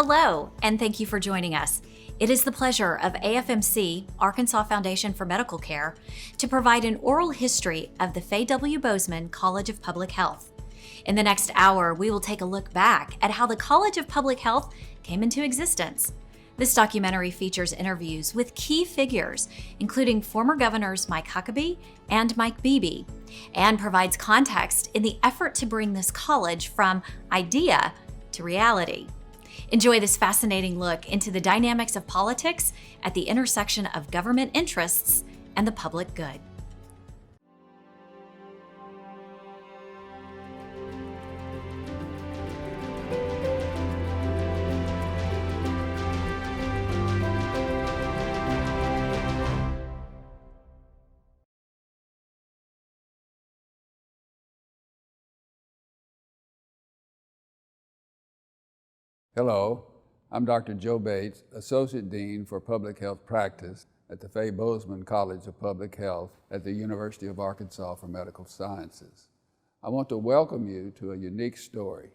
Hello, and thank you for joining us. It is the pleasure of AFMC, Arkansas Foundation for Medical Care, to provide an oral history of the Fay W. Boozman College of Public Health. In the next hour, we will take a look back at how the College of Public Health came into existence. This documentary features interviews with key figures, including former governors Mike Huckabee and Mike Beebe, and provides context in the effort to bring this college from idea to reality. Enjoy this fascinating look into the dynamics of politics at the intersection of government interests and the public good. Hello, I'm Dr. Joe Bates, Associate Dean for Public Health Practice at the Fay Boozman College of Public Health at the University of Arkansas for Medical Sciences. I want to welcome you to a unique story,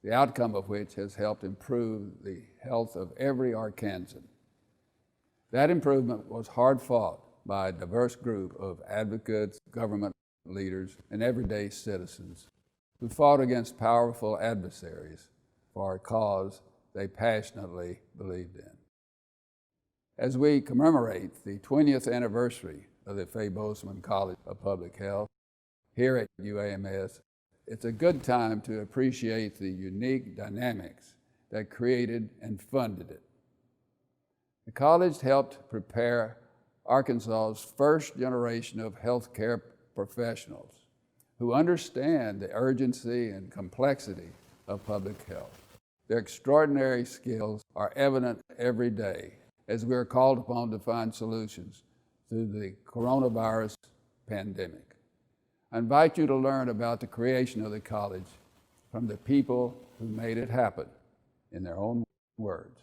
the outcome of which has helped improve the health of every Arkansan. That improvement was hard fought by a diverse group of advocates, government leaders, and everyday citizens who fought against powerful adversaries for a cause they passionately believed in. As we commemorate the 20th anniversary of the Fay Boozman College of Public Health here at UAMS, it's a good time to appreciate the unique dynamics that created and funded it. The college helped prepare Arkansas's first generation of healthcare professionals who understand the urgency and complexity of public health. Their extraordinary skills are evident every day as we are called upon to find solutions through the coronavirus pandemic. I invite you to learn about the creation of the college from the people who made it happen in their own words.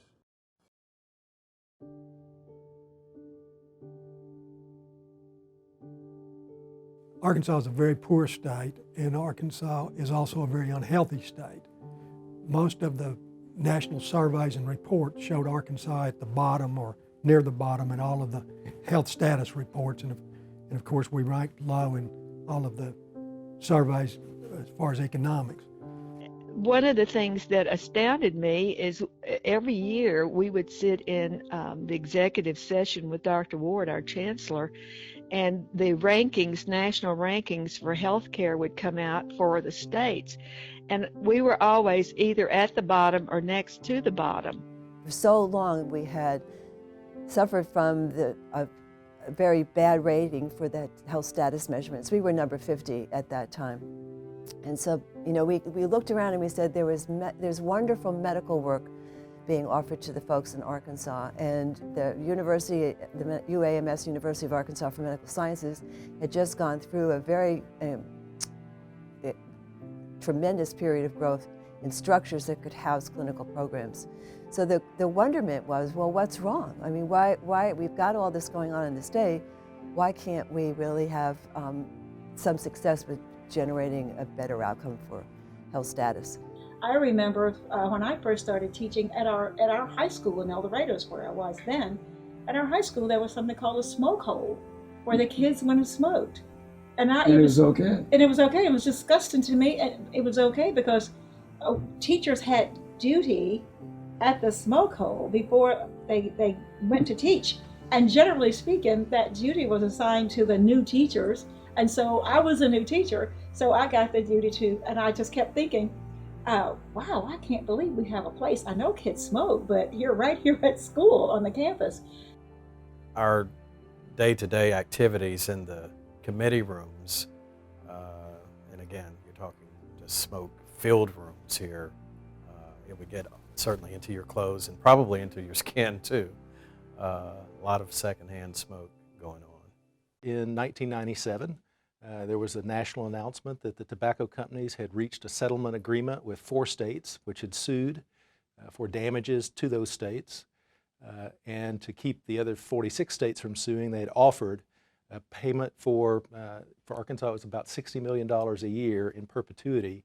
Arkansas is a very poor state, and Arkansas is also a very unhealthy state. Most of the national surveys and reports showed Arkansas at the bottom or near the bottom in all of the health status reports, and of course we ranked low in all of the surveys as far as economics. One of the things that astounded me is every year we would sit in the executive session with Dr. Ward, our chancellor, and the rankings, national rankings for healthcare would come out for the states. And we were always either at the bottom or next to the bottom. For so long we had suffered from a very bad rating for the health status measurements. We were number 50 at that time. And so, we looked around and we said there's wonderful medical work being offered to the folks in Arkansas. And the university, the UAMS, University of Arkansas for Medical Sciences, had just gone through a very tremendous period of growth in structures that could house clinical programs. So the wonderment was, well, what's wrong? I mean, why we've got all this going on in the state, why can't we really have some success with generating a better outcome for health status? I remember when I first started teaching at our high school in El Dorado, where I was then. At our high school, there was something called a smoke hole, where the kids went and smoked. And it was okay. And it was okay. It was disgusting to me. And it was okay because teachers had duty at the smoke hole before they went to teach. And generally speaking, that duty was assigned to the new teachers. And so I was a new teacher, so I got the duty too. And I just kept thinking, wow, I can't believe we have a place. I know kids smoke, but you're right here at school on the campus. Our day-to-day activities in the committee rooms, and again, you're talking just smoke-filled rooms here. It would get certainly into your clothes and probably into your skin too. A lot of secondhand smoke going on. In 1997, there was a national announcement that the tobacco companies had reached a settlement agreement with 4 states, which had sued for damages to those states. And to keep the other 46 states from suing, they had offered a payment for Arkansas. It was about $60 million a year in perpetuity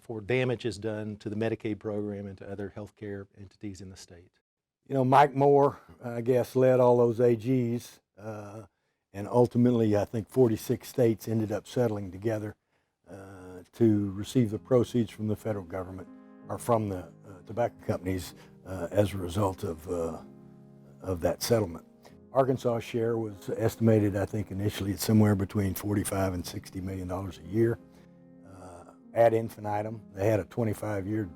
for damages done to the Medicaid program and to other healthcare entities in the state. You know, Mike Moore, I guess, led all those AGs, and ultimately I think 46 states ended up settling together to receive the proceeds from the federal government or from the tobacco companies as a result of that settlement. Arkansas' share was estimated, I think, initially at somewhere between $45 and $60 million a year. Ad infinitum, they had a 25-year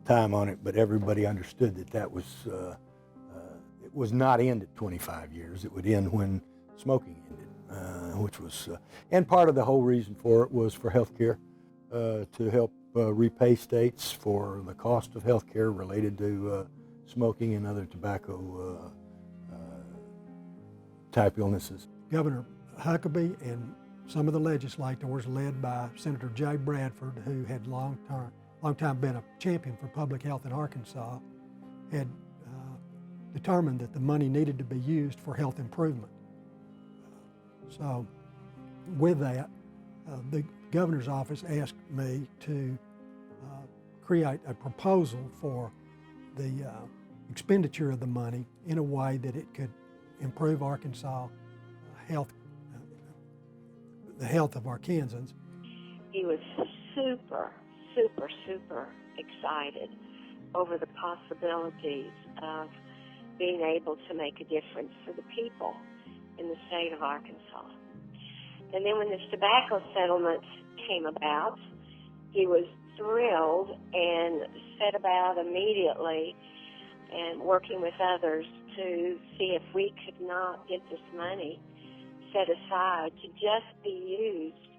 time on it, but everybody understood that that was it was not end at 25 years. It would end when smoking ended, which was, and part of the whole reason for it was for health care, to help repay states for the cost of health care related to smoking and other tobacco type illnesses. Governor Huckabee and some of the legislators led by Senator Jay Bradford, who had long time been a champion for public health in Arkansas, had determined that the money needed to be used for health improvement. So with that, the governor's office asked me to create a proposal for the expenditure of the money in a way that it could improve Arkansas health, the health of Arkansans. He was super excited over the possibilities of being able to make a difference for the people in the state of Arkansas. And then when this tobacco settlement came about, he was thrilled and set about immediately and working with others to see if we could not get this money set aside to just be used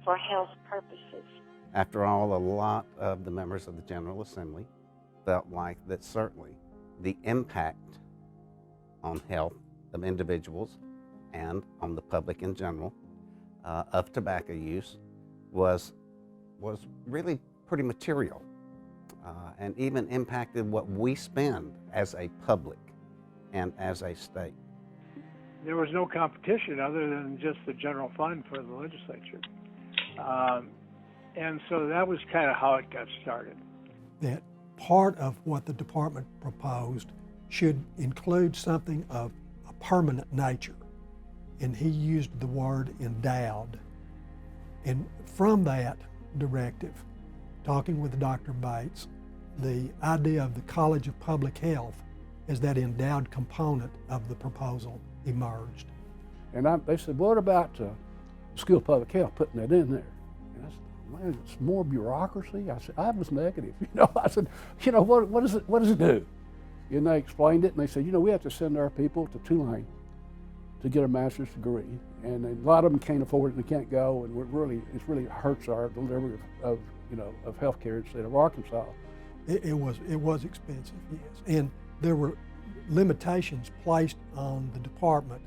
for health purposes. After all, a lot of the members of the General Assembly felt like that certainly the impact on health of individuals and on the public in general of tobacco use was really pretty material and even impacted what we spend as a public and as a state. There was no competition other than just the general fund for the legislature. And so that was kind of how it got started. That part of what the department proposed should include something of a permanent nature. And he used the word endowed. And from that directive, talking with Dr. Bates, the idea of the College of Public Health as that endowed component of the proposal emerged. And they said, what about the School of Public Health, putting that in there? And I said, man, it's more bureaucracy. I said, I was negative. I said, what does it do? And they explained it, and they said, we have to send our people to Tulane to get a master's degree. And a lot of them can't afford it and they can't go, and it really hurts our delivery of health care in the state of Arkansas. It was expensive, yes. And there were limitations placed on the department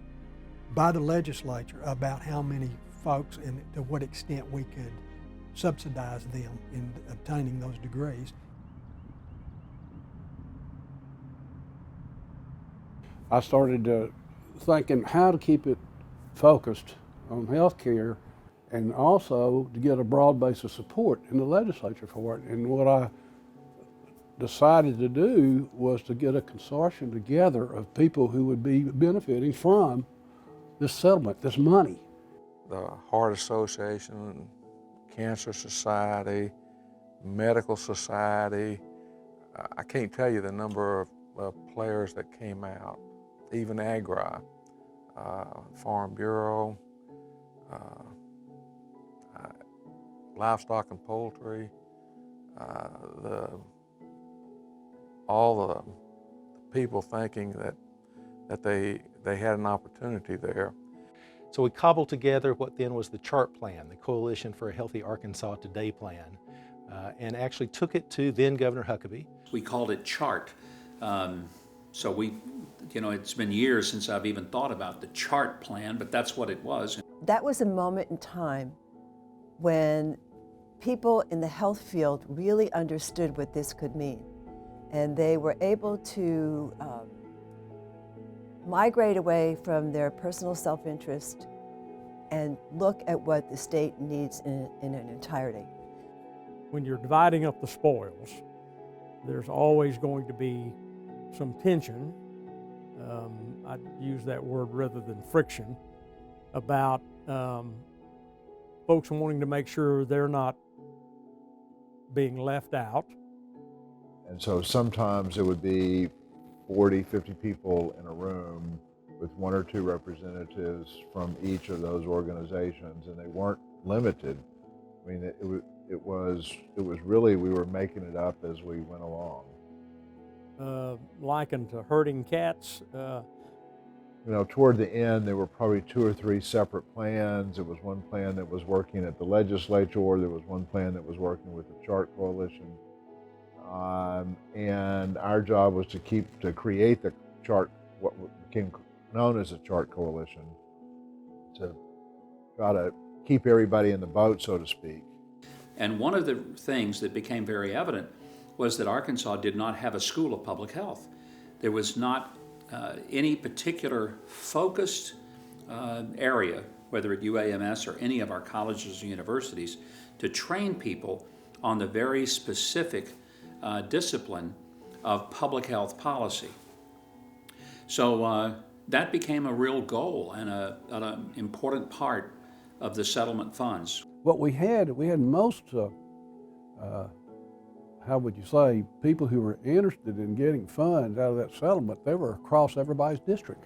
by the legislature about how many folks and to what extent we could subsidize them in obtaining those degrees. I started thinking how to keep it focused on health care and also to get a broad base of support in the legislature for it. And what I decided to do was to get a consortium together of people who would be benefiting from this settlement, this money. The Heart Association, Cancer Society, Medical Society, I can't tell you the number of players that came out, even Agri, Farm Bureau, Livestock and Poultry, all the people thinking that they had an opportunity there. So we cobbled together what then was the CHART plan, the Coalition for a Healthy Arkansas Today plan, and actually took it to then Governor Huckabee. We called it CHART. So we, it's been years since I've even thought about the CHART plan, but that's what it was. That was a moment in time when people in the health field really understood what this could mean. And they were able to migrate away from their personal self-interest and look at what the state needs in an entirety. when you're dividing up the spoils, there's always going to be some tension. I'd use that word rather than friction, about folks wanting to make sure they're not being left out. And so sometimes it would be 40, 50 people in a room with one or two representatives from each of those organizations, and they weren't limited. I mean, it was really, we were making it up as we went along. Likened to herding cats. You know, toward the end, there were probably 2 or 3 separate plans. There was one plan that was working at the legislature. There was one plan that was working with the Chart Coalition. And our job was to create the Chart, what became known as the Chart Coalition, to try to keep everybody in the boat, so to speak. And one of the things that became very evident was that Arkansas did not have a school of public health. There was not any particular focused area, whether at UAMS or any of our colleges or universities, to train people on the very specific discipline of public health policy. So that became a real goal and an important part of the settlement funds. What we had most, how would you say, people who were interested in getting funds out of that settlement, they were across everybody's district.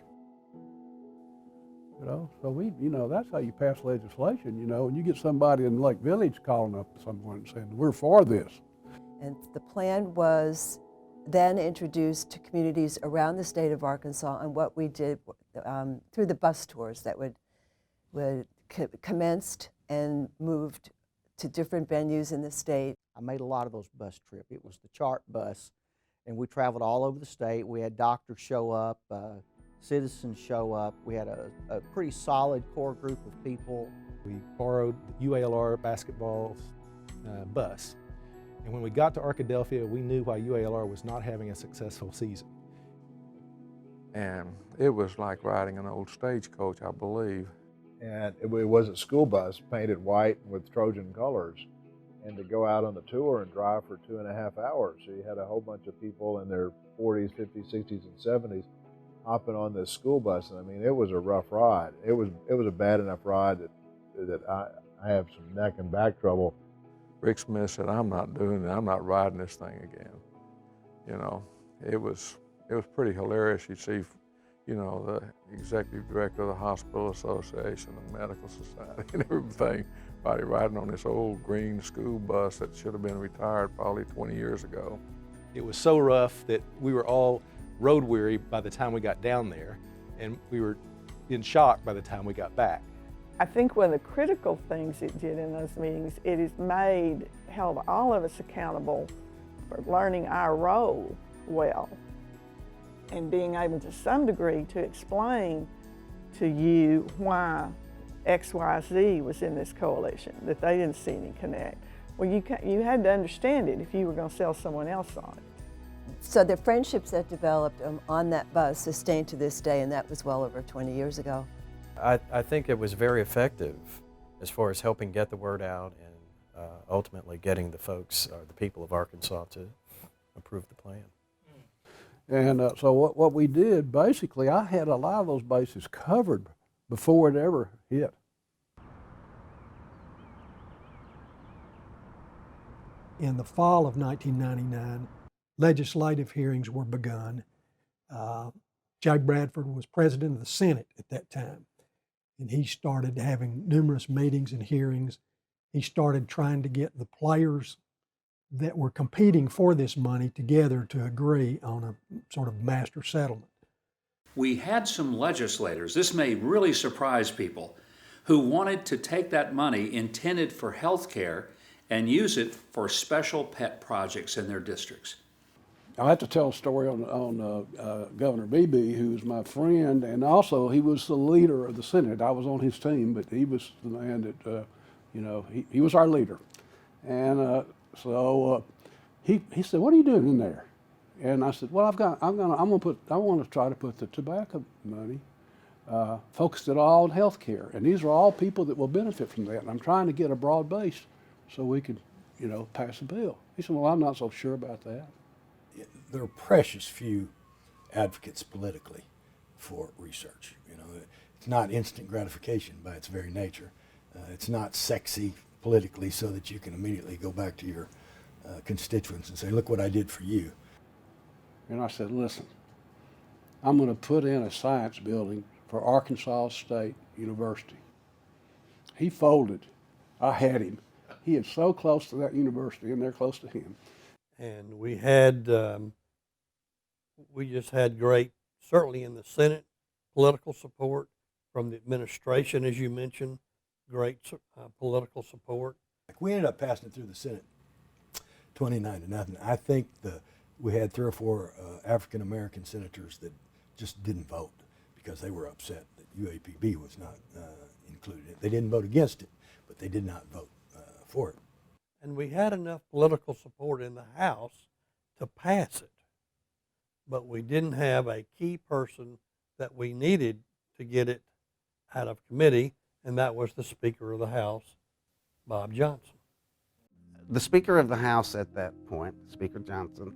You know, so that's how you pass legislation, you know, and you get somebody in Lake Village calling up someone and saying, we're for this. And the plan was then introduced to communities around the state of Arkansas, and what we did through the bus tours that would commenced and moved to different venues in the state. I made a lot of those bus trips. It was the Chart bus, and we traveled all over the state. We had doctors show up, citizens show up. We had a pretty solid core group of people. We borrowed the UALR basketball bus, and when we got to Arkadelphia, we knew why UALR was not having a successful season. And it was like riding an old stagecoach, I believe. And it was a school bus painted white with Trojan colors, and to go out on the tour and drive for 2.5 hours. So you had a whole bunch of people in their 40s, 50s, 60s, and 70s hopping on this school bus. And I mean, it was a rough ride. It was a bad enough ride that I have some neck and back trouble. Rick Smith said, I'm not doing it. I'm not riding this thing again. You know, it was pretty hilarious. You'd see, you know, the executive director of the Hospital Association, the Medical Society, and everything, everybody riding on this old green school bus that should have been retired probably 20 years ago. It was so rough that we were all road weary by the time we got down there, and we were in shock by the time we got back. I think one of the critical things it did in those meetings, it has held all of us accountable for learning our role well, and being able to some degree to explain to you why XYZ was in this coalition, that they didn't see any connect. Well, you had to understand it if you were going to sell someone else on it. So the friendships that developed on that bus sustain to this day, and that was well over 20 years ago. I think it was very effective as far as helping get the word out and ultimately getting the folks, or the people of Arkansas, to approve the plan. And so what we did, basically, I had a lot of those bases covered before it ever hit. In the fall of 1999, legislative hearings were begun. Jay Bradford was president of the Senate at that time, and he started having numerous meetings and hearings. He started trying to get the players that were competing for this money together to agree on a sort of master settlement. We had some legislators, this may really surprise people, who wanted to take that money intended for health care and use it for special pet projects in their districts. I have to tell a story on Governor Beebe, who's my friend, and also he was the leader of the Senate. I was on his team, but he was the man that, you know, he was our leader. And so he said, "What are you doing in there?" And I said, "Well, I want to try to put the tobacco money focused it all on health care, and these are all people that will benefit from that. And I'm trying to get a broad base so we could pass a bill. He said, well, I'm not so sure about that. There are precious few advocates politically for research. It's not instant gratification by its very nature. It's not sexy politically so that you can immediately go back to your constituents and say, look what I did for you. And I said, listen, I'm going to put in a science building for Arkansas State University. He folded. I had him. He is so close to that university, and they're close to him. And we had, we just had great, certainly in the Senate, political support from the administration, as you mentioned, great political support. We ended up passing it through the Senate 29-0. I think we had 3 or 4 African American senators that just didn't vote because they were upset that UAPB was not included. They didn't vote against it, but they did not vote for it. And we had enough political support in the House to pass it, but we didn't have a key person that we needed to get it out of committee, and that was the Speaker of the House, Bob Johnson. The Speaker of the House at that point, Speaker Johnson,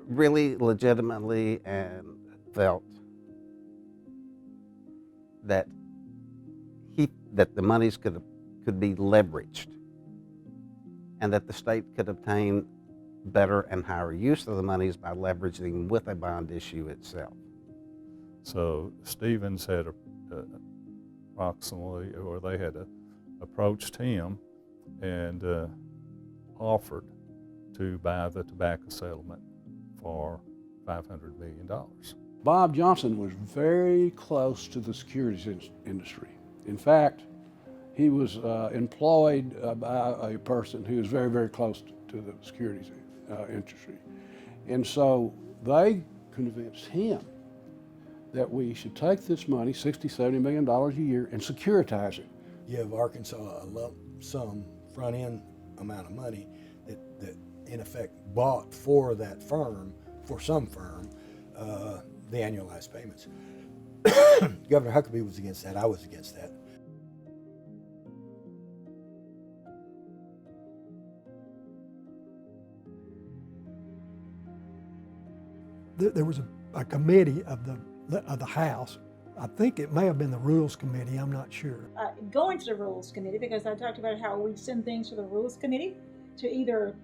really legitimately and felt that the monies could be leveraged, and that the state could obtain better and higher use of the monies by leveraging with a bond issue itself. So Stevens had they had approached him and offered to buy the tobacco settlement for $500 million. Bob Johnson was very close to the securities industry. In fact, he was employed by a person who was very, very close to the securities industry. And so they convinced him that we should take this money, $60, $70 million a year, and securitize it. Give Arkansas a lump sum front-end amount of money that in effect bought for that firm, for some firm, the annualized payments. Governor Huckabee was against that. I was against that. There was a committee of the House. I think it may have been the Rules Committee, I'm not sure. Going to the Rules Committee, because I talked about how we send things to the Rules Committee to either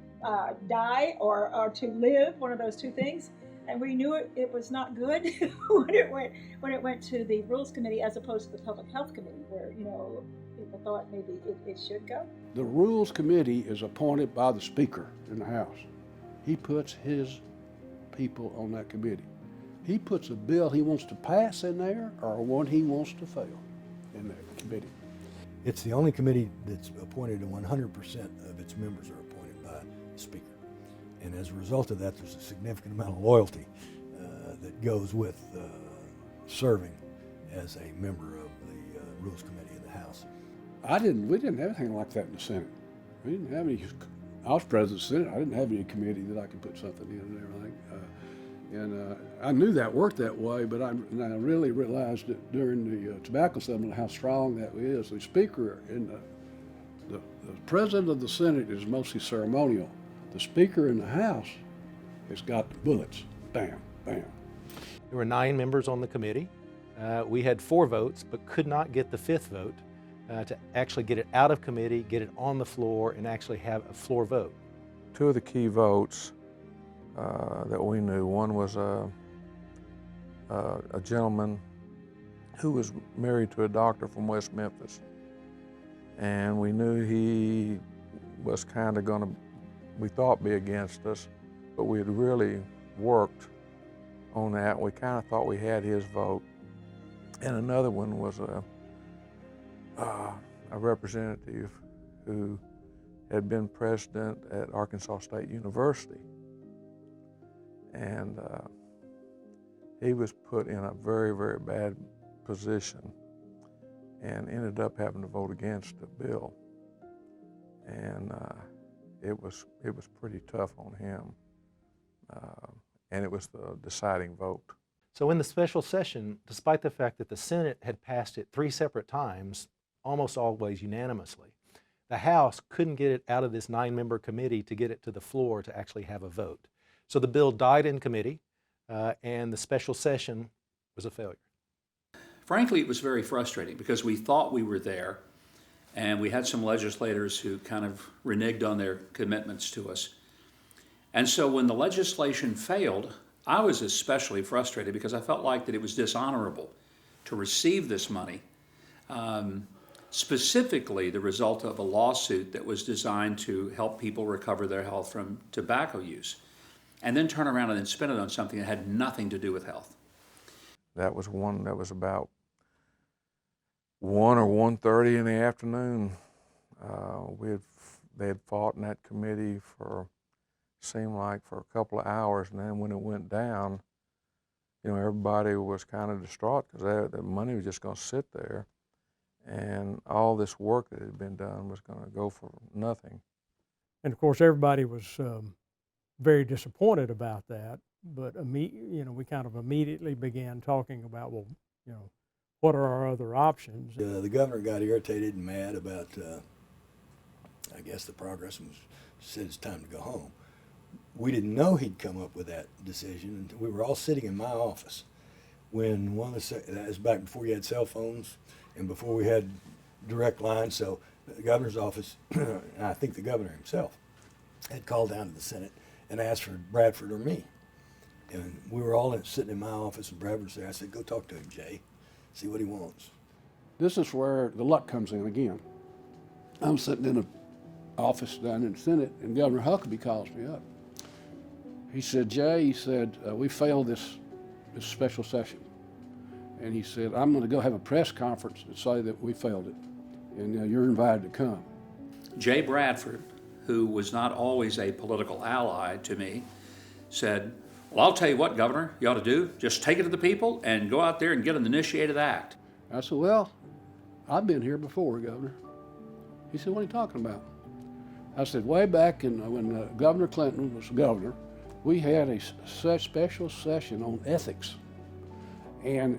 die or to live, one of those two things. And we knew it was not good when it went to the Rules Committee as opposed to the Public Health Committee, where people thought maybe it should go. The Rules Committee is appointed by the Speaker in the House. He puts his people on that committee. He puts a bill he wants to pass in there or one he wants to fail in that committee. It's the only committee that's appointed, and 100% of its members are appointed by the Speaker. And as a result of that, there's a significant amount of loyalty that goes with serving as a member of the Rules Committee in the House. We didn't have anything like that in the Senate. We didn't have any. I was president of the Senate. I didn't have any committee that I could put something in and everything. I knew that worked that way, but I really realized that during the tobacco settlement how strong that is. The Speaker and the President of the Senate is mostly ceremonial. The Speaker in the House has got the bullets. Bam, bam. There were 9 members on the committee. We had 4 votes, but could not get the 5th vote to actually get it out of committee, get it on the floor, and actually have a floor vote. 2 of the key votes that we knew, one was a gentleman who was married to a doctor from West Memphis. And we knew he was kind of going to, we thought, be against us, but we had really worked on that. We kind of thought we had his vote. And another one was a representative who had been president at Arkansas State University. And he was put in a very, very bad position and ended up having to vote against the bill. And it was pretty tough on him. And it was the deciding vote. So in the special session, despite the fact that the Senate had passed it 3 separate times, almost always unanimously, The House couldn't get it out of this 9-member committee to get it to the floor to actually have a vote. So the bill died in committee, and the special session was a failure. Frankly, it was very frustrating because we thought we were there, and we had some legislators who kind of reneged on their commitments to us. And so when the legislation failed, I was especially frustrated because I felt like that it was dishonorable to receive this money, specifically the result of a lawsuit that was designed to help people recover their health from tobacco use, and then turn around and then spend it on something that had nothing to do with health. That was one that was about 1 or 1:30 in the afternoon. They had fought in that committee seemed like for a couple of hours, and then when it went down, everybody was kind of distraught because the money was just going to sit there, and all this work that had been done was going to go for nothing. And of course, everybody was very disappointed about that. But we kind of immediately began talking about, well, what are our other options? The governor got irritated and mad about, I guess, the progress and said it's time to go home. We didn't know he'd come up with that decision until we were all sitting in my office when that was back before you had cell phones and before we had direct lines. So the governor's office, and I think the governor himself, had called down to the Senate and asked for Bradford or me. And we were all sitting in my office, and Bradford said, I said, go talk to him, Jay, see what he wants. This is where the luck comes in again. I'm sitting in an office down in the Senate, and Governor Huckabee calls me up. He said, Jay, he said, we failed this special session. And he said, I'm going to go have a press conference and say that we failed it, and you're invited to come. Jay Bradford, who was not always a political ally to me, said, well, I'll tell you what, Governor, you ought to do, just take it to the people and go out there and get an initiated act. I said, well, I've been here before, Governor. He said, what are you talking about? I said, way back when Governor Clinton was governor, we had a special session on ethics. And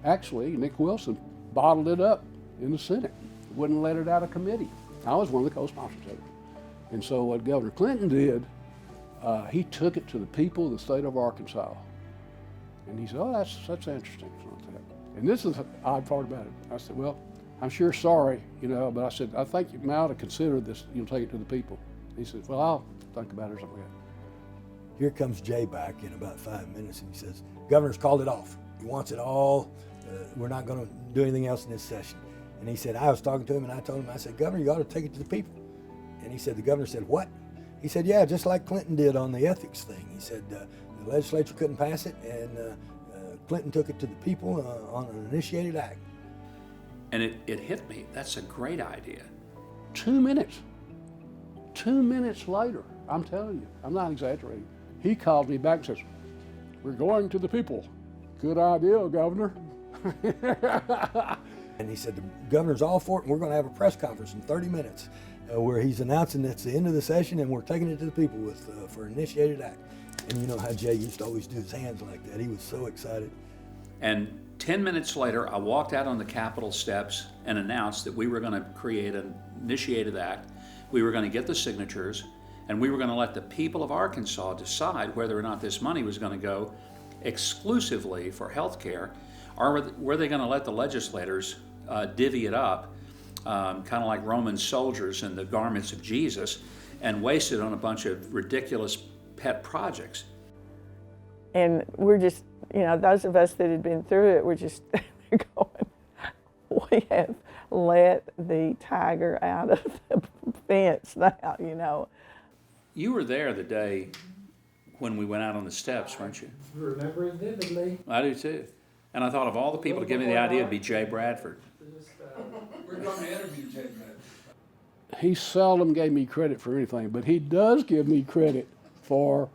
actually, Nick Wilson bottled it up in the Senate, wouldn't let it out of committee. I was one of the co-sponsors of it. And so what Governor Clinton did, he took it to the people of the state of Arkansas. And he said, oh, that's interesting. And this is the odd part about it. I said, well, I'm sure sorry, but I said, I think you ought to consider this, take it to the people. He said, well, I'll think about it or something. Here comes Jay back in about 5 minutes, and he says, Governor's called it off. He wants it all. We're not going to do anything else in this session. And he said, I was talking to him, and I told him, I said, Governor, you ought to take it to the people. And he said, the governor said, what? He said, yeah, just like Clinton did on the ethics thing. He said, the legislature couldn't pass it, and Clinton took it to the people on an initiated act. And it hit me. That's a great idea. 2 minutes. 2 minutes later, I'm telling you, I'm not exaggerating. He called me back and says, we're going to the people. Good idea, Governor. And he said, the governor's all for it, and we're going to have a press conference in 30 minutes where he's announcing it's the end of the session and we're taking it to the people for an initiated act. And you know how Jay used to always do his hands like that. He was so excited. And 10 minutes later, I walked out on the Capitol steps and announced that we were going to create an initiated act. We were going to get the signatures, and we were going to let the people of Arkansas decide whether or not this money was going to go exclusively for health care, or were they going to let the legislators divvy it up, kind of like Roman soldiers in the garments of Jesus, and waste it on a bunch of ridiculous pet projects. And we're just, those of us that had been through it were just going, we have let the tiger out of the fence now, You were there the day when we went out on the steps, weren't you? I remember it vividly. I do too. And I thought of all the people to give me the idea, it'd be Jay Bradford. We're going to interview Jay Bradford. He seldom gave me credit for anything, but he does give me credit for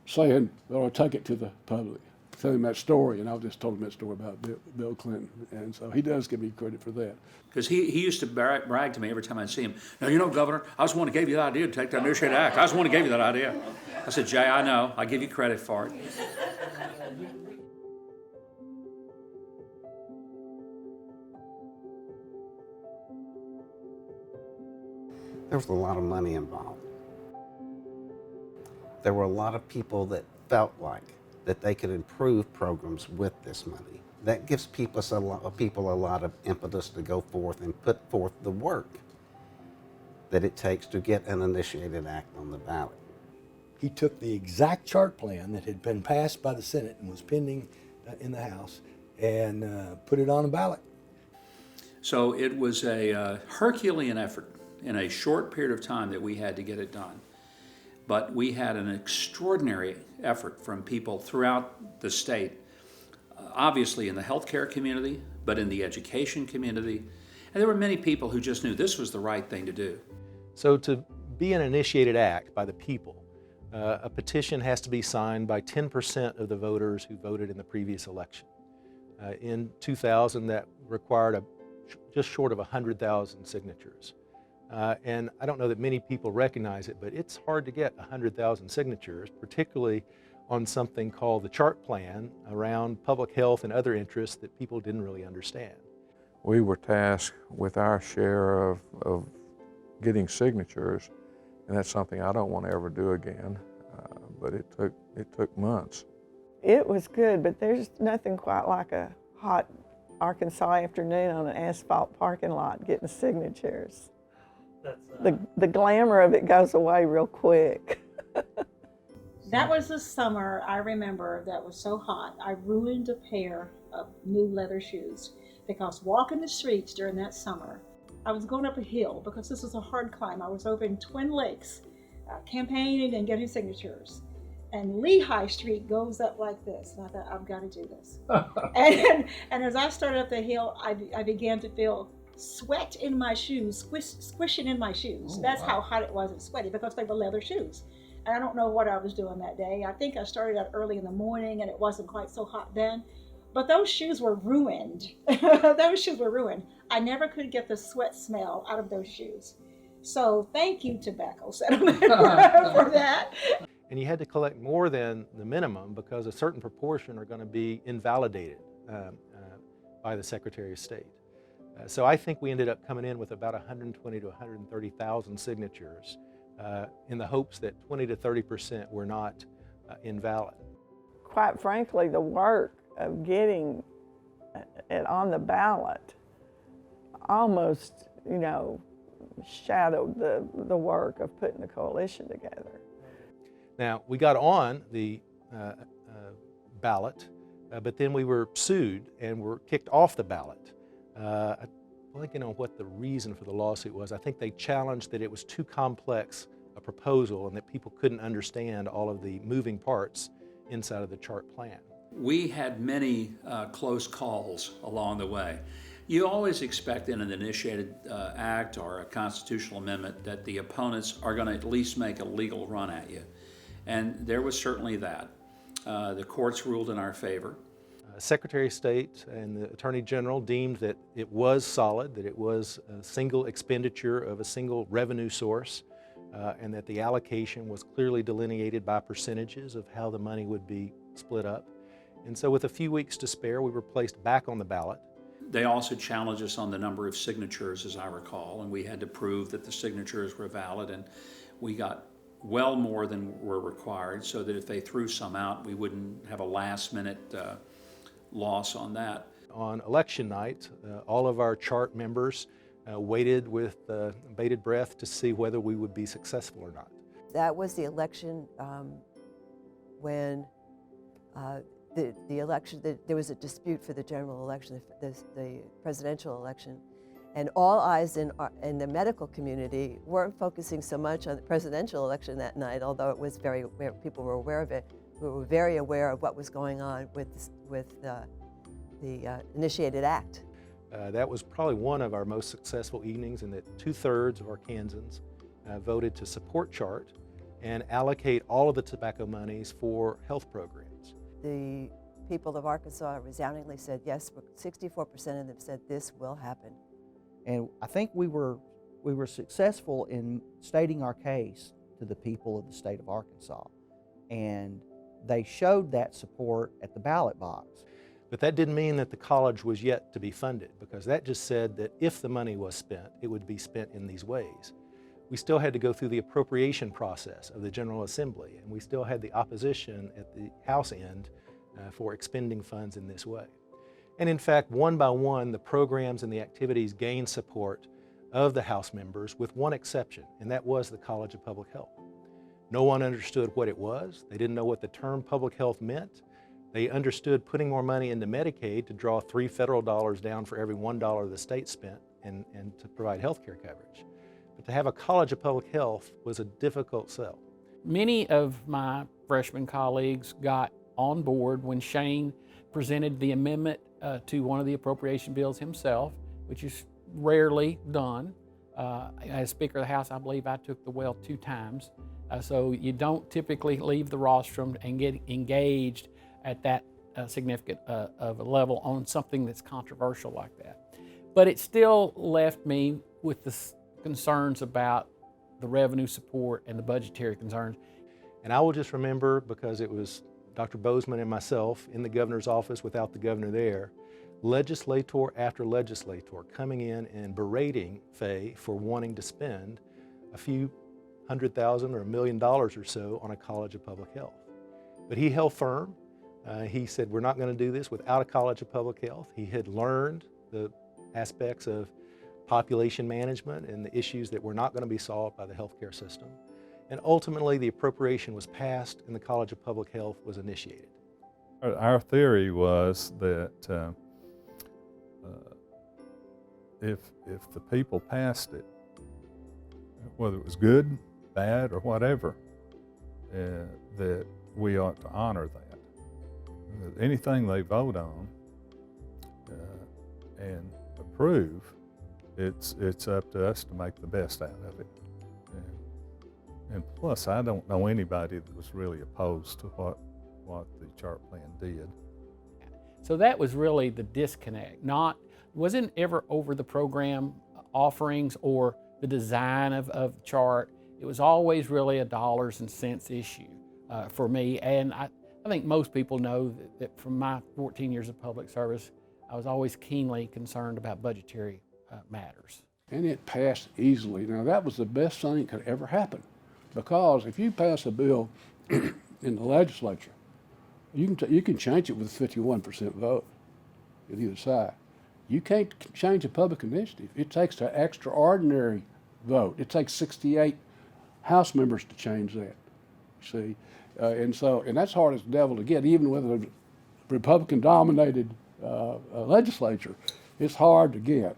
saying, well, I'll take it to the public. Tell him that story, and I just told him that story about Bill Clinton, and so he does give me credit for that. Because he used to brag to me every time I'd see him, now, Governor, I was the one who gave you the idea to take that initiated act. I was the one who gave you that idea. I said, Jay, I know. I give you credit for it. There was a lot of money involved. There were a lot of people that felt like that they could improve programs with this money. That gives people a lot of impetus to go forth and put forth the work that it takes to get an initiated act on the ballot. He took the exact chart plan that had been passed by the Senate and was pending in the House and put it on a ballot. So it was a Herculean effort in a short period of time that we had to get it done. But we had an extraordinary effort from people throughout the state, obviously in the healthcare community, but in the education community. And there were many people who just knew this was the right thing to do. So to be an initiated act by the people, a petition has to be signed by 10% of the voters who voted in the previous election. In 2000, that required just short of 100,000 signatures. And I don't know that many people recognize it, but it's hard to get 100,000 signatures, particularly on something called the chart plan around public health and other interests that people didn't really understand. We were tasked with our share of getting signatures, and that's something I don't want to ever do again, but it took months. It was good, but there's nothing quite like a hot Arkansas afternoon on an asphalt parking lot getting signatures. The glamour of it goes away real quick. That was the summer, I remember, that was so hot. I ruined a pair of new leather shoes because walking the streets during that summer, I was going up a hill because this was a hard climb. I was over in Twin Lakes campaigning and getting signatures. And Lehigh Street goes up like this. And I thought, I've got to do this. and as I started up the hill, I began to feel sweat in my shoes, squishing in my shoes. Oh, That's wow. how hot it was and sweaty because they were leather shoes. And I don't know what I was doing that day. I think I started out early in the morning and it wasn't quite so hot then. But those shoes were ruined. Those shoes were ruined. I never could get the sweat smell out of those shoes. So thank you, tobacco settlement, for that. And you had to collect more than the minimum because a certain proportion are going to be invalidated by the Secretary of State. So I think we ended up coming in with about 120 to 130,000 signatures in the hopes that 20 to 30% were not invalid. Quite frankly, the work of getting it on the ballot almost, shadowed the work of putting the coalition together. Now, we got on the ballot, but then we were sued and were kicked off the ballot. I'm blanking on what the reason for the lawsuit was. I think they challenged that it was too complex a proposal and that people couldn't understand all of the moving parts inside of the chart plan. We had many close calls along the way. You always expect in an initiated act or a constitutional amendment that the opponents are going to at least make a legal run at you. And there was certainly that. The courts ruled in our favor. Secretary of State and the Attorney General deemed that it was solid, that it was a single expenditure of a single revenue source, and that the allocation was clearly delineated by percentages of how the money would be split up. And so with a few weeks to spare, we were placed back on the ballot. They also challenged us on the number of signatures, as I recall, and we had to prove that the signatures were valid, and we got well more than were required so that if they threw some out, we wouldn't have a last-minute loss on that. On election night, all of our chart members waited with bated breath to see whether we would be successful or not. That was the election when the election, there was a dispute for the general election, the presidential election, and all eyes in the medical community weren't focusing so much on the presidential election that night, although it was people were aware of it. We were very aware of what was going on with the initiated act. That was probably one of our most successful evenings in that 2/3 of Arkansans voted to support CHART and allocate all of the tobacco monies for health programs. The people of Arkansas resoundingly said yes, 64% of them said this will happen. And I think we were successful in stating our case to the people of the state of Arkansas. And they showed that support at the ballot box. But that didn't mean that the college was yet to be funded, because that just said that if the money was spent, it would be spent in these ways. we still had to go through the appropriation process of the General Assembly, and we still had the opposition at the House end for expending funds in this way. And in fact, one by one, the programs and the activities gained support of the House members, with one exception, and that was the College of Public Health. No one understood what it was. They didn't know what the term public health meant. They understood putting more money into Medicaid to draw $3 federal down for every $1 the state spent and to provide health care coverage. But to have a College of Public Health was a difficult sell. Many of my freshman colleagues got on board when Shane presented the amendment to one of the appropriation bills himself, which is rarely done. As Speaker of the House, I believe I took the well 2 times. So you don't typically leave the rostrum and get engaged at that significant of a level on something that's controversial like that. But it still left me with the concerns about the revenue support and the budgetary concerns. And I will just remember, because it was Dr. Boozman and myself in the governor's office without the governor there, legislator after legislator coming in and berating Fay for wanting to spend a few $100,000 or $1 million or so on a College of Public Health. But he held firm. He said, we're not going to do this without a College of Public Health. He had learned the aspects of population management and the issues that were not going to be solved by the healthcare system. And ultimately, the appropriation was passed and the College of Public Health was initiated. Our theory was that if the people passed it, whether it was good, bad, or whatever, that we ought to honor that. Anything they vote on and approve, it's up to us to make the best out of it. And plus, I don't know anybody that was really opposed to what the chart plan did. So that was really the disconnect. Wasn't ever over the program offerings or the design of the chart. It was always really a dollars and cents issue for me. And I think most people know that from my 14 years of public service, I was always keenly concerned about budgetary matters. And it passed easily. Now that was the best thing that could ever happen, because if you pass a bill in the legislature, you can change it with a 51% vote at either side. You can't change a public initiative. It takes an extraordinary vote. It takes 68 House members to change that, you see. And that's hard as the devil to get, even with a Republican-dominated legislature. It's hard to get.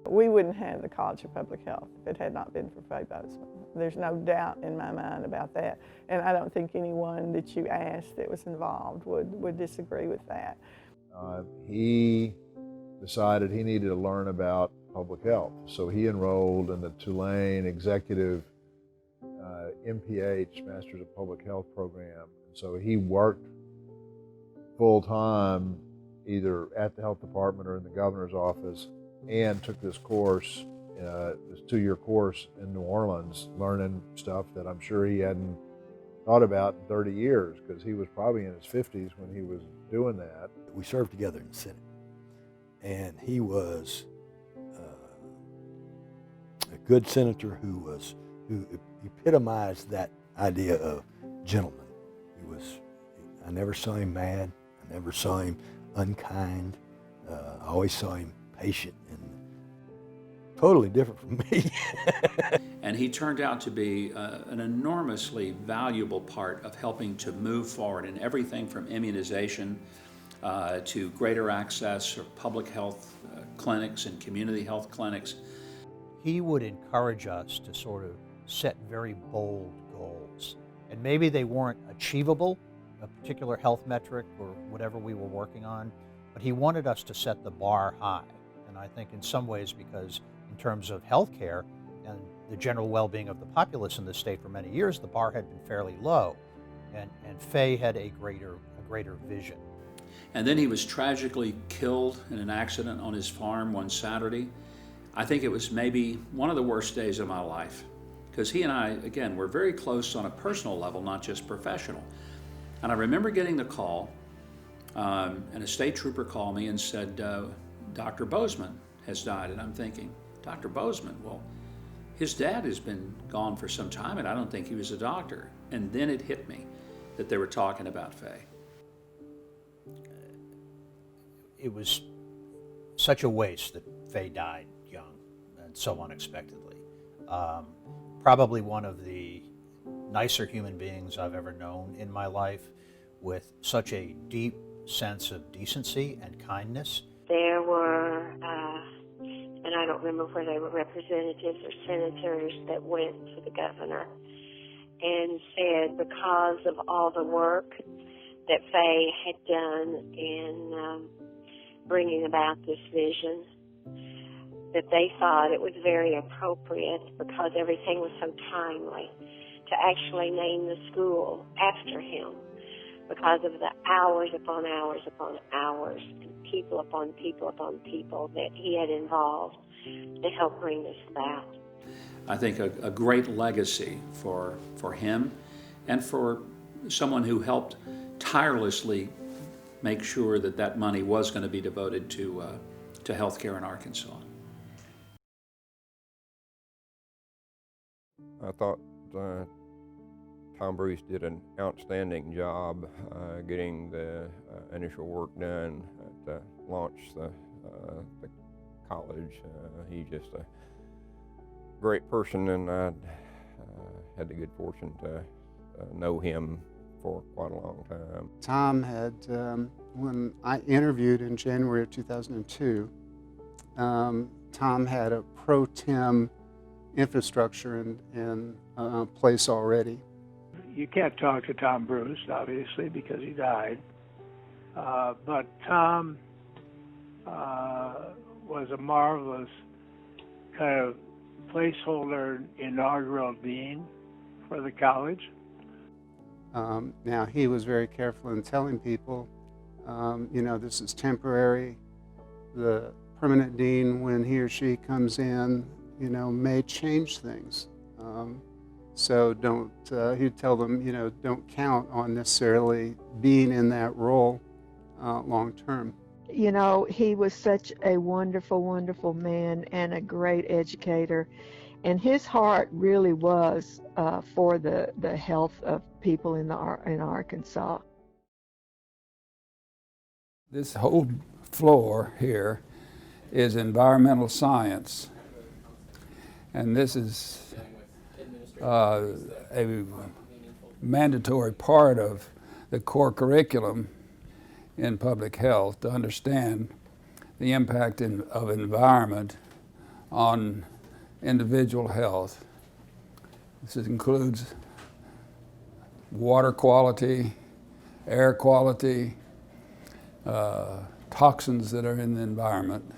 We wouldn't have the College of Public Health if it had not been for Fay Boozman. There's no doubt in my mind about that. And I don't think anyone that you asked that was involved would disagree with that. He decided he needed to learn about public health. So he enrolled in the Tulane Executive MPH, Masters of Public Health program. So he worked full-time either at the health department or in the governor's office, and took this course, this 2-year course in New Orleans, learning stuff that I'm sure he hadn't thought about in 30 years, because he was probably in his 50s when he was doing that. We served together in the Senate, and he was a good senator who epitomized that idea of gentleman. I never saw him mad, I never saw him unkind, I always saw him patient and totally different from me. And he turned out to be an enormously valuable part of helping to move forward in everything from immunization to greater access to public health clinics and community health clinics. He would encourage us to sort of set very bold goals. And maybe they weren't achievable, a particular health metric or whatever we were working on, but he wanted us to set the bar high. And I think in some ways, because in terms of health care and the general well-being of the populace in the state for many years, the bar had been fairly low. And Fay had a greater vision. And then he was tragically killed in an accident on his farm one Saturday. I think it was maybe one of the worst days of my life, because he and I, again, were very close on a personal level, not just professional. And I remember getting the call And a state trooper called me and said, Dr. Boozman has died. And I'm thinking, Dr. Boozman? Well, his dad has been gone for some time, and I don't think he was a doctor. And then it hit me that they were talking about Fay. It was such a waste that Fay died young and so unexpectedly. Probably one of the nicer human beings I've ever known in my life, with such a deep sense of decency and kindness. There were, and I don't remember whether they were representatives or senators, that went to the governor and said because of all the work that Fay had done in bringing about this vision, that they thought it was very appropriate, because everything was so timely, to actually name the school after him, because of the hours upon hours upon hours, and people upon people upon people that he had involved to help bring this about. I think a great legacy for him and for someone who helped tirelessly make sure that that money was going to be devoted to health care in Arkansas. I thought Tom Bruce did an outstanding job getting the initial work done to launch the college. He's just a great person, and I had the good fortune to know him for quite a long time. Tom had, when I interviewed in January of 2002, Tom had a pro-tem infrastructure in place already. You can't talk to Tom Bruce, obviously, because he died. But Tom was a marvelous kind of placeholder inaugural dean for the college. Now, he was very careful in telling people, you know, this is temporary. The permanent dean, when he or she comes in, you know, may change things. So don't, he'd tell them, you know, don't count on necessarily being in that role long term. You know, he was such a wonderful, wonderful man and a great educator. And his heart really was for the health of people in Arkansas. This whole floor here is environmental science. And this is a mandatory part of the core curriculum in public health to understand the impact of environment on individual health. This includes water quality, air quality, toxins that are in the environment.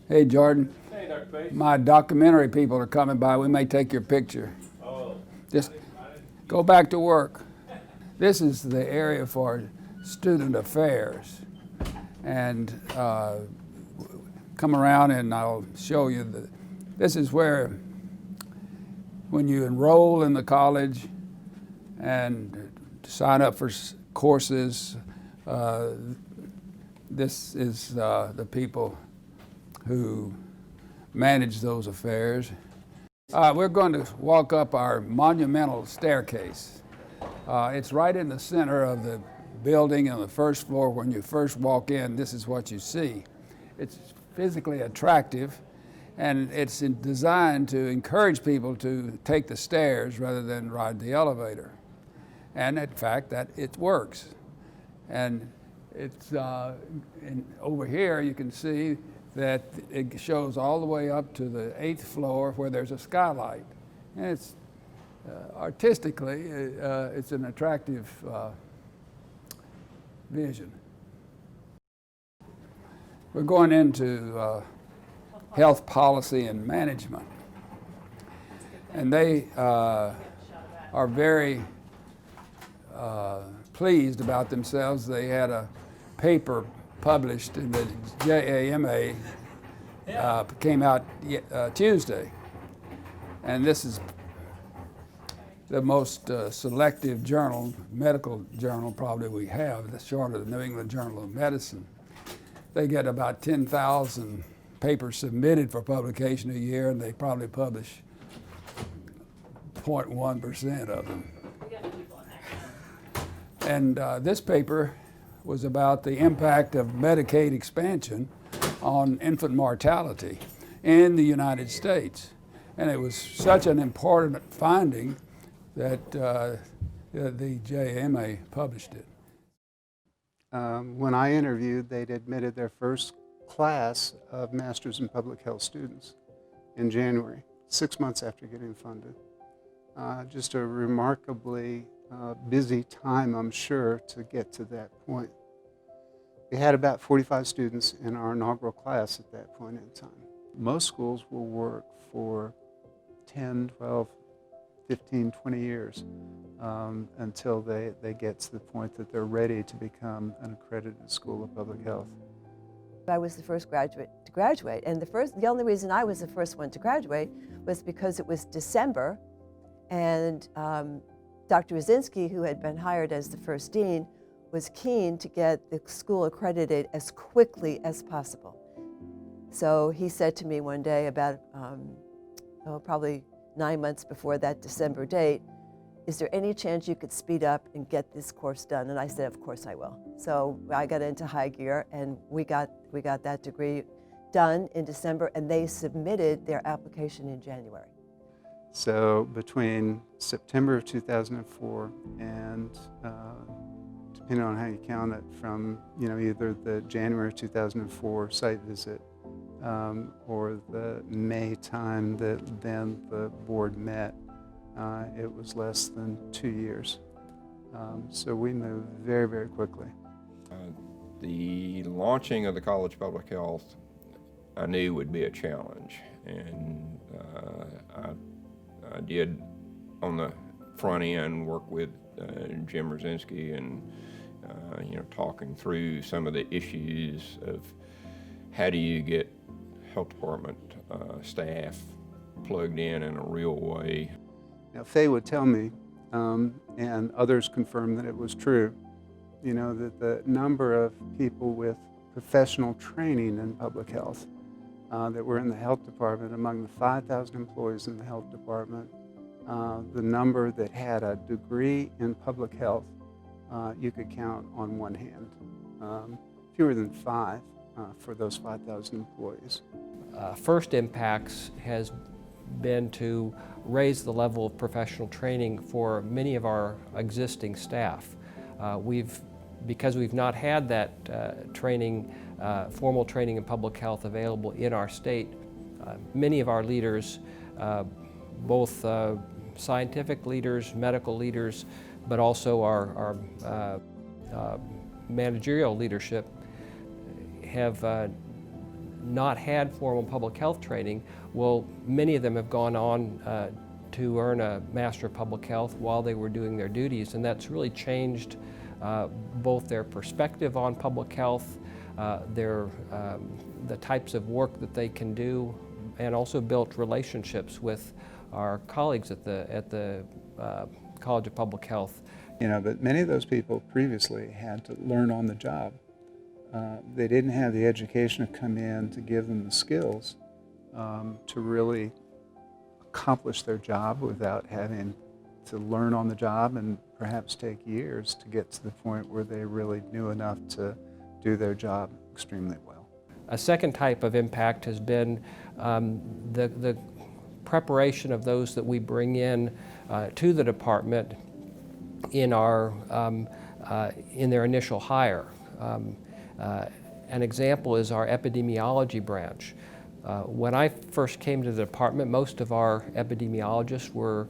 Hey, Jordan. Hey, Dr. Bates. My documentary people are coming by. We may take your picture. Oh. Just go back to work. This is the area for student affairs. And come around and I'll show you. This is where, when you enroll in the college and sign up for courses, this is the people who manage those affairs. We're going to walk up our monumental staircase. It's right in the center of the building on the first floor. When you first walk in, this is what you see. It's physically attractive, and it's designed to encourage people to take the stairs rather than ride the elevator. And in fact, that it works. And it's over here you can see that it shows all the way up to the 8th floor where there's a skylight. And it's artistically, it's an attractive vision. We're going into health policy and management. And they are very pleased about themselves. They had a paper published in the JAMA, came out Tuesday. And this is the most selective journal, medical journal probably we have, that's short of the New England Journal of Medicine. They get about 10,000 papers submitted for publication a year, and they probably publish 0.1% of them. And this paper was about the impact of Medicaid expansion on infant mortality in the United States. And it was such an important finding that the JMA published it. When I interviewed, they'd admitted their first class of Masters in Public Health students in January, 6 months after getting funded. Just a remarkably busy time, I'm sure, to get to that point. We had about 45 students in our inaugural class at that point in time. Most schools will work for 10, 12, 15, 20 years until they get to the point that they're ready to become an accredited school of public health. I was the first graduate to graduate, and the only reason I was the first one to graduate was because it was December, and Dr. Rosinski, who had been hired as the first dean, was keen to get the school accredited as quickly as possible. So he said to me one day about probably 9 months before that December date, is there any chance you could speed up and get this course done? And I said, of course I will. So I got into high gear, and we got that degree done in December, and they submitted their application in January. So between September of 2004 and depending on how you count it, from either the January 2004 site visit or the May time that then the board met, it was less than 2 years. So we moved very, very quickly. The launching of the College of Public Health I knew would be a challenge, and I did on the front end work with Jim Rosinski and talking through some of the issues of how do you get health department staff plugged in a real way. Now, Fay would tell me, and others confirmed that it was true, that the number of people with professional training in public health that were in the health department, among the 5,000 employees in the health department, the number that had a degree in public health, you could count on one hand. Fewer than 5 for those 5,000 employees. First impacts has been to raise the level of professional training for many of our existing staff. Because we've not had that training, formal training in public health available in our state, many of our leaders, both scientific leaders, medical leaders, but also our managerial leadership have not had formal public health training. Well, many of them have gone on to earn a Master of Public Health while they were doing their duties, and that's really changed both their perspective on public health, the types of work that they can do, and also built relationships with our colleagues at the College of Public Health. But many of those people previously had to learn on the job. They didn't have the education to come in to give them the skills to really accomplish their job without having to learn on the job and perhaps take years to get to the point where they really knew enough to do their job extremely well. A second type of impact has been the preparation of those that we bring in to the department in their initial hire. An example is our epidemiology branch. When I first came to the department, most of our epidemiologists were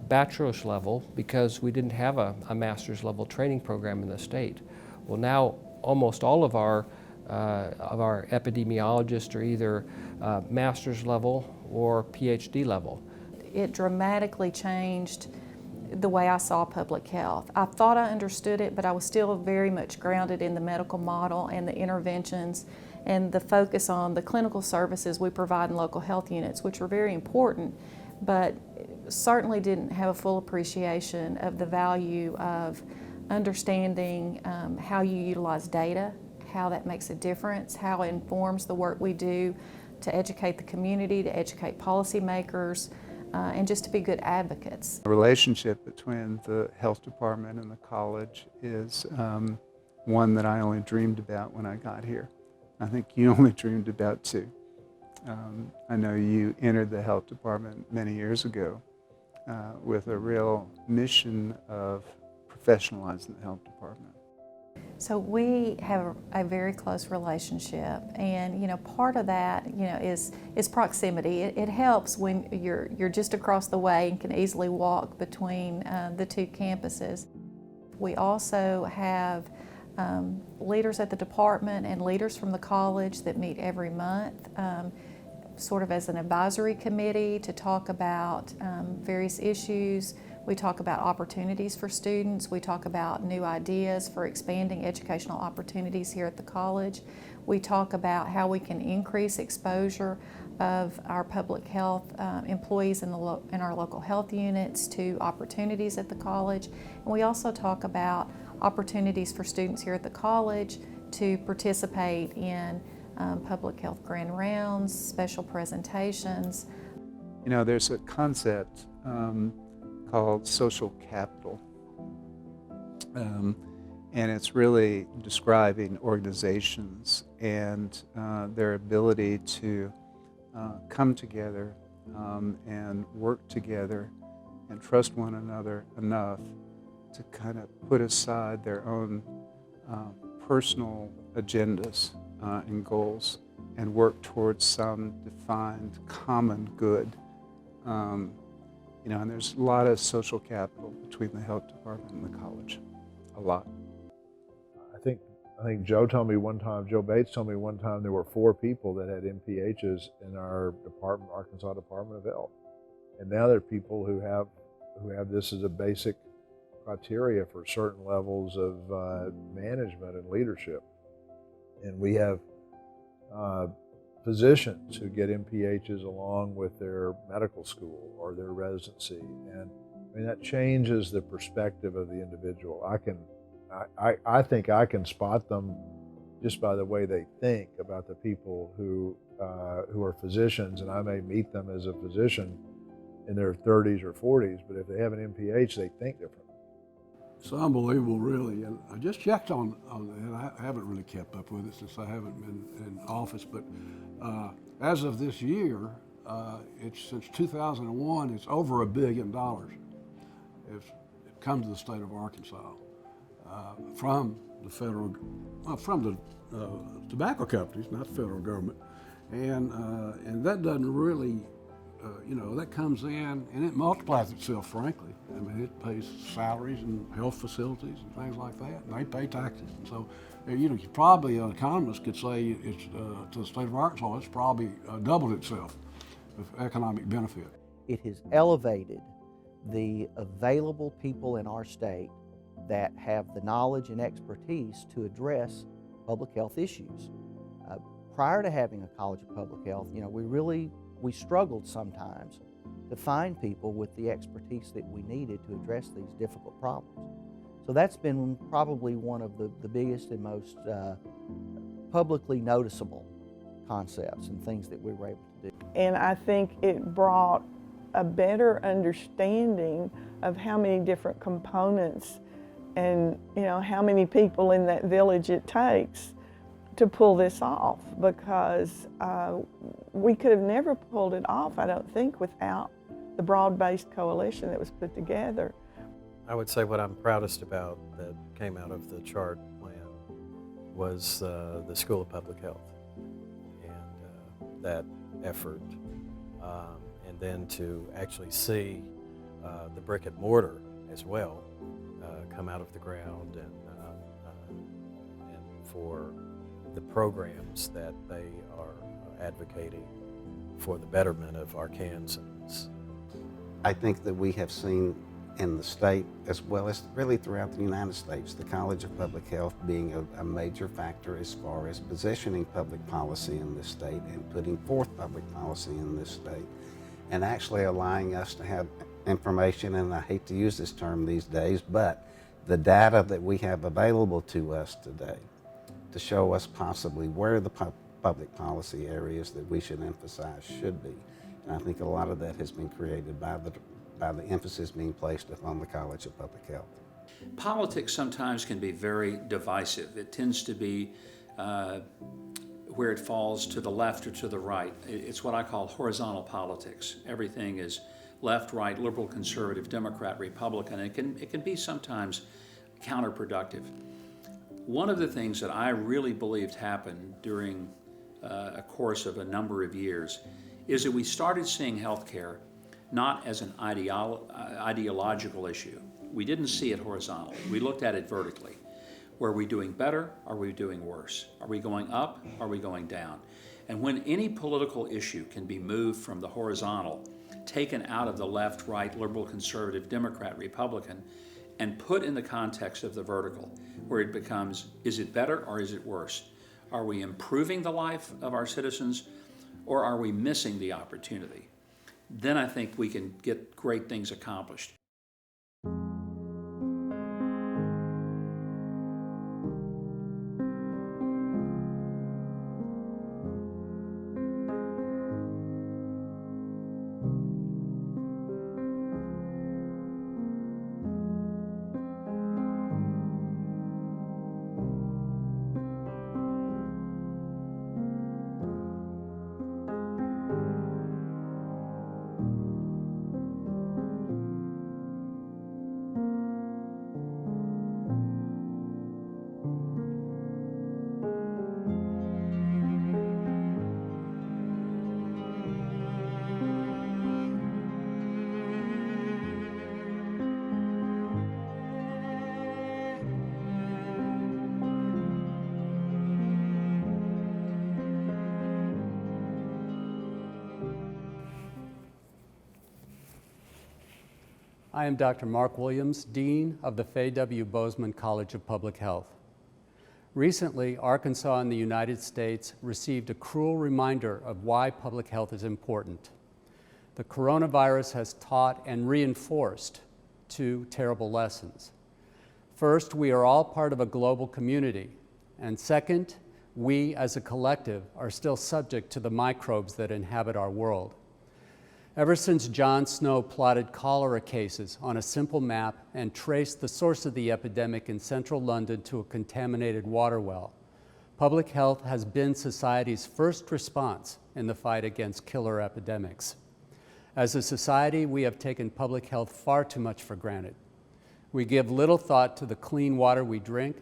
bachelor's level because we didn't have a master's level training program in the state. Well, now almost all of our epidemiologists are either master's level or PhD level. It dramatically changed the way I saw public health. I thought I understood it, but I was still very much grounded in the medical model and the interventions and the focus on the clinical services we provide in local health units, which were very important, but certainly didn't have a full appreciation of the value of understanding how you utilize data, how that makes a difference, how it informs the work we do to educate the community, to educate policymakers, and just to be good advocates. The relationship between the health department and the college is one that I only dreamed about when I got here. I think you only dreamed about too. I know you entered the health department many years ago with a real mission of professionalizing the health department. So we have a very close relationship, and part of that is proximity. It helps when you're just across the way and can easily walk between the two campuses. We also have leaders at the department and leaders from the college that meet every month, sort of as an advisory committee to talk about various issues. We talk about opportunities for students. We talk about new ideas for expanding educational opportunities here at the college. We talk about how we can increase exposure of our public health employees in our local health units to opportunities at the college. And we also talk about opportunities for students here at the college to participate in public health grand rounds, special presentations. There's a concept called social capital. And it's really describing organizations and their ability to come together and work together and trust one another enough to kind of put aside their own personal agendas and goals and work towards some defined common good. And there's a lot of social capital between the health department and the college, a lot. I think Joe Bates told me one time there were 4 people that had MPHs in our department, Arkansas Department of Health. And now there are people who have this as a basic criteria for certain levels of management and leadership. And we have physicians who get MPHs along with their medical school or their residency, and that changes the perspective of the individual. I think I can spot them just by the way they think about the people who are physicians, and I may meet them as a physician in their 30s or 40s, but if they have an MPH, they think different. It's unbelievable, really. And I just checked on and I haven't really kept up with it since I haven't been in office, but as of this year, since 2001, it's over $1 billion. It comes to the state of Arkansas from the tobacco companies, not the federal government, and that doesn't really. That comes in and it multiplies itself, frankly. I mean, it pays salaries and health facilities and things like that, and they pay taxes. And so, probably an economist could say it's to the state of Arkansas, it's probably doubled itself with economic benefit. It has elevated the available people in our state that have the knowledge and expertise to address public health issues. Prior to having a College of Public Health, we struggled sometimes to find people with the expertise that we needed to address these difficult problems. So that's been probably one of the biggest and most publicly noticeable concepts and things that we were able to do. And I think it brought a better understanding of how many different components and how many people in that village it takes to pull this off, because we could have never pulled it off, I don't think, without the broad-based coalition that was put together. I would say what I'm proudest about that came out of the chart plan was the School of Public Health and that effort, and then to actually see the brick and mortar as well come out of the ground, and for the programs that they are advocating for the betterment of Arkansans. I think that we have seen in the state as well as really throughout the United States, the College of Public Health being a major factor as far as positioning public policy in this state and putting forth public policy in this state, and actually allowing us to have information, and I hate to use this term these days, but the data that we have available to us today to show us possibly where the public policy areas that we should emphasize should be. And I think a lot of that has been created by the emphasis being placed upon the College of Public Health. Politics sometimes can be very divisive. It tends to be where it falls to the left or to the right. It's what I call horizontal politics. Everything is left, right, liberal, conservative, Democrat, Republican. It can be sometimes counterproductive. One of the things that I really believed happened during a course of a number of years is that we started seeing healthcare not as an ideological issue. We didn't see it horizontally. We looked at it vertically. Were we doing better? Are we doing worse? Are we going up? Are we going down? And when any political issue can be moved from the horizontal, taken out of the left, right, liberal, conservative, Democrat, Republican, and put in the context of the vertical, where it becomes, is it better or is it worse? Are we improving the life of our citizens, or are we missing the opportunity? Then I think we can get great things accomplished. I am Dr. Mark Williams, Dean of the Fay W. Boozman College of Public Health. Recently, Arkansas and the United States received a cruel reminder of why public health is important. The coronavirus has taught and reinforced two terrible lessons. First, we are all part of a global community. And second, we as a collective are still subject to the microbes that inhabit our world. Ever since John Snow plotted cholera cases on a simple map and traced the source of the epidemic in central London to a contaminated water well, public health has been society's first response in the fight against killer epidemics. As a society, we have taken public health far too much for granted. We give little thought to the clean water we drink,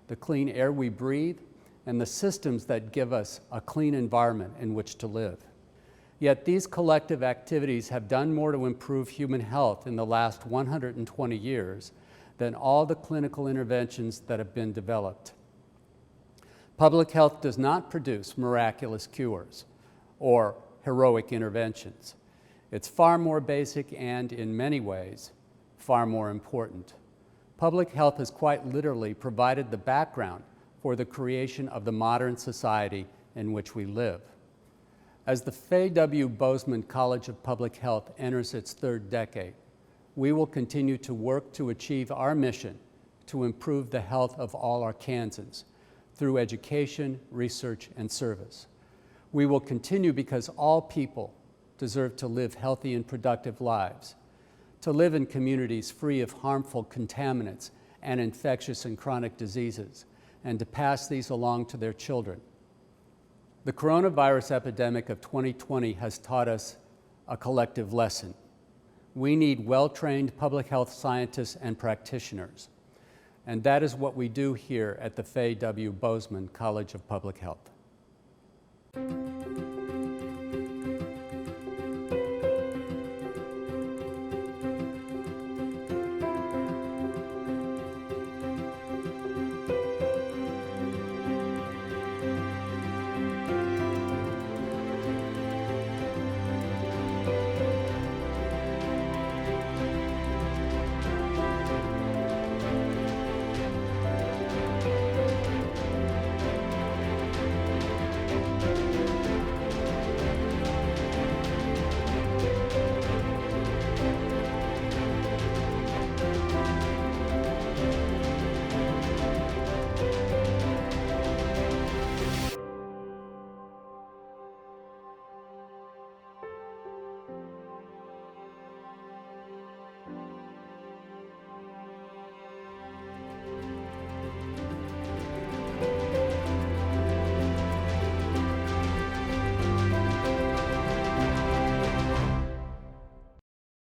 the clean air we breathe, and the systems that give us a clean environment in which to live. Yet these collective activities have done more to improve human health in the last 120 years than all the clinical interventions that have been developed. Public health does not produce miraculous cures or heroic interventions. It's far more basic and, in many ways, far more important. Public health has quite literally provided the background for the creation of the modern society in which we live. As the Fay W. Boozman College of Public Health enters its third decade, we will continue to work to achieve our mission to improve the health of all Arkansans through education, research, and service. We will continue because all people deserve to live healthy and productive lives, to live in communities free of harmful contaminants and infectious and chronic diseases, and to pass these along to their children. The coronavirus epidemic of 2020 has taught us a collective lesson. We need well-trained public health scientists and practitioners, and that is what we do here at the Fay W. Boozman College of Public Health.